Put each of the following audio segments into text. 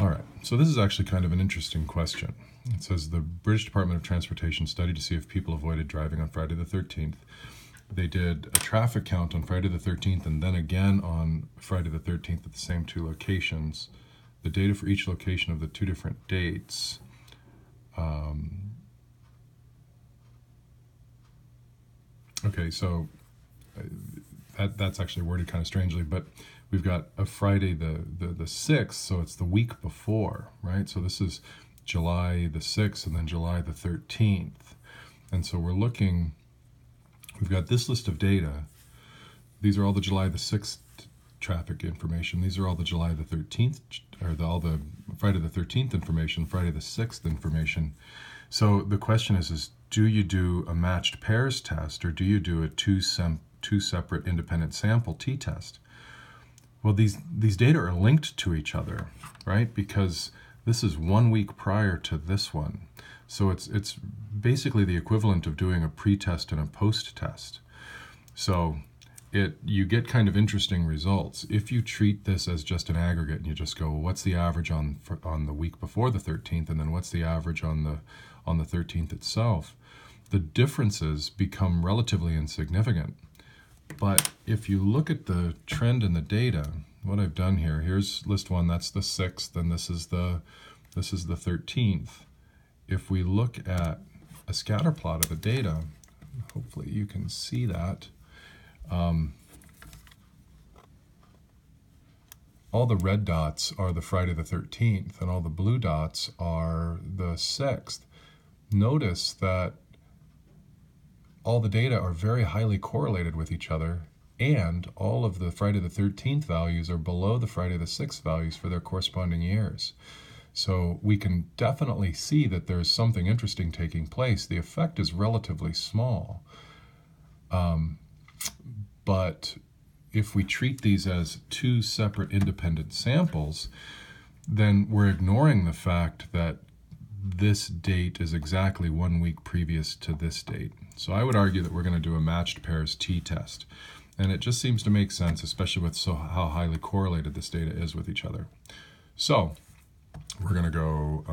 All right, so this is actually kind of an interesting question. It says the British Department of Transportation studied to see if people avoided driving on Friday the 13th. They did a traffic count on Friday the 13th and then again on Friday the 13th at the same two locations. The data for each location of the two different dates. Okay, so that's actually worded kind of strangely, but we've got a Friday the 6th, so it's the week before, right? So this is July the 6th and then July the 13th. And so we're looking, we've got this list of data. These are all the July the 6th traffic information. These are all the July the 13th, or all the Friday the 13th information, Friday the 6th information. So the question is do you do a matched pairs test or do you do a two separate independent sample t-test? Well, these data are linked to each other, right? Because this is 1 week prior to this one. So it's basically the equivalent of doing a pre-test and a post-test. So you get kind of interesting results. If you treat this as just an aggregate and you just go, well, what's the average on the week before the 13th, and then what's the average on the 13th itself, the differences become relatively insignificant. But if you look at the trend in the data, what I've done here, here's list one, that's the 6th, and this is the 13th. If we look at a scatter plot of the data, hopefully you can see that. All the red dots are the Friday the 13th, and all the blue dots are the 6th. Notice that all the data are very highly correlated with each other, and all of the Friday the 13th values are below the Friday the 6th values for their corresponding years. So we can definitely see that there's something interesting taking place. The effect is relatively small. But if we treat these as two separate independent samples, then we're ignoring the fact that this date is exactly 1 week previous to this date. So I would argue that we're going to do a matched pairs t-test. And it just seems to make sense, especially with how highly correlated this data is with each other. So we're going to go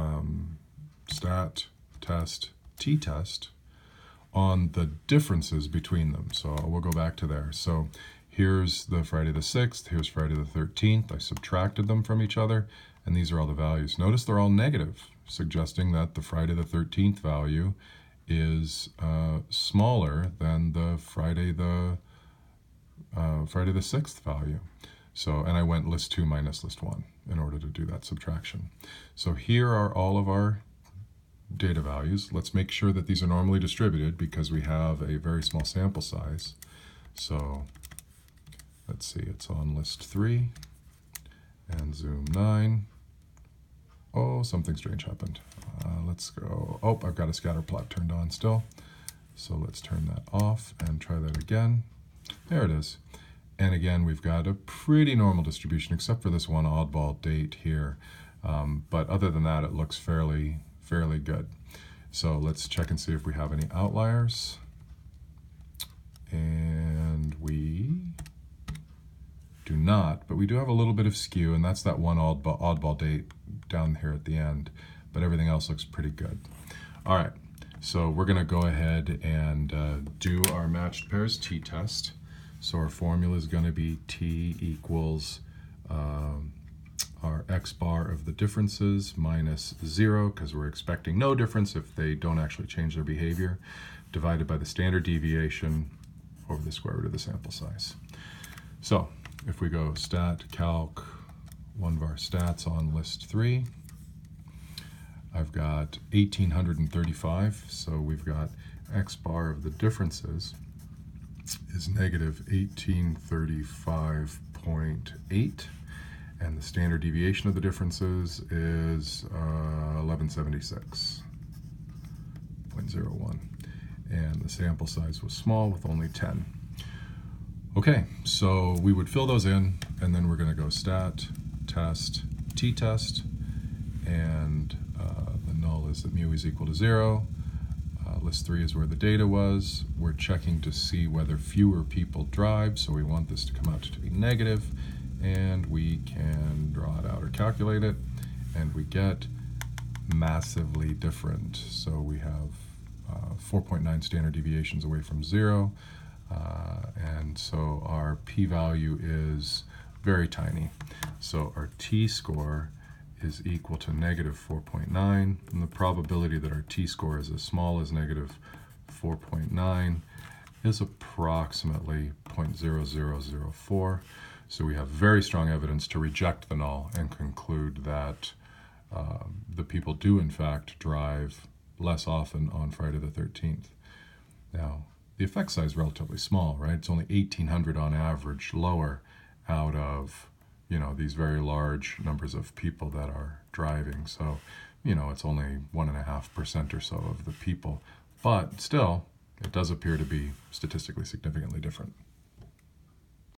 stat, test, t-test on the differences between them. So we'll go back to there. So here's the Friday the 6th, here's Friday the 13th. I subtracted them from each other, and these are all the values. Notice they're all negative, suggesting that the Friday the 13th value is smaller than the Friday the 6th value. So, and I went list 2 minus list 1 in order to do that subtraction. So here are all of our data values. Let's make sure that these are normally distributed because we have a very small sample size. So let's see, it's on list 3 and zoom 9. Oh, something strange happened. Let's go, oh, I've got a scatter plot turned on still. So let's turn that off and try that again. There it is. And again, we've got a pretty normal distribution except for this one oddball date here. But other than that, it looks fairly good. So let's check and see if we have any outliers. And we do not, but we do have a little bit of skew, and that's that one oddball date down here at the end, but everything else looks pretty good. All right, so we're gonna go ahead and do our matched pairs t-test. So our formula is gonna be t equals our x bar of the differences minus 0, because we're expecting no difference if they don't actually change their behavior, divided by the standard deviation over the square root of the sample size. So if we go stat calc one of our stats on list 3, I've got 1835, so we've got x bar of the differences is negative 1835.8, and the standard deviation of the differences is 1176.01, and the sample size was small with only 10. Okay, so we would fill those in, and then we're going to go stat, test, t-test, and the null is that mu is equal to 0. List 3 is where the data was. We're checking to see whether fewer people drive, so we want this to come out to be negative, and we can draw it out or calculate it. and we get massively different. So we have 4.9 standard deviations away from zero, and so our p-value is very tiny. So our t-score is equal to negative 4.9, and the probability that our t-score is as small as negative 4.9 is approximately 0.0004. So we have very strong evidence to reject the null and conclude that the people do in fact drive less often on Friday the 13th. Now, the effect size is relatively small, right? It's only 1,800 on average lower out of, these very large numbers of people that are driving. So, it's only 1.5% or so of the people. But still, it does appear to be statistically significantly different.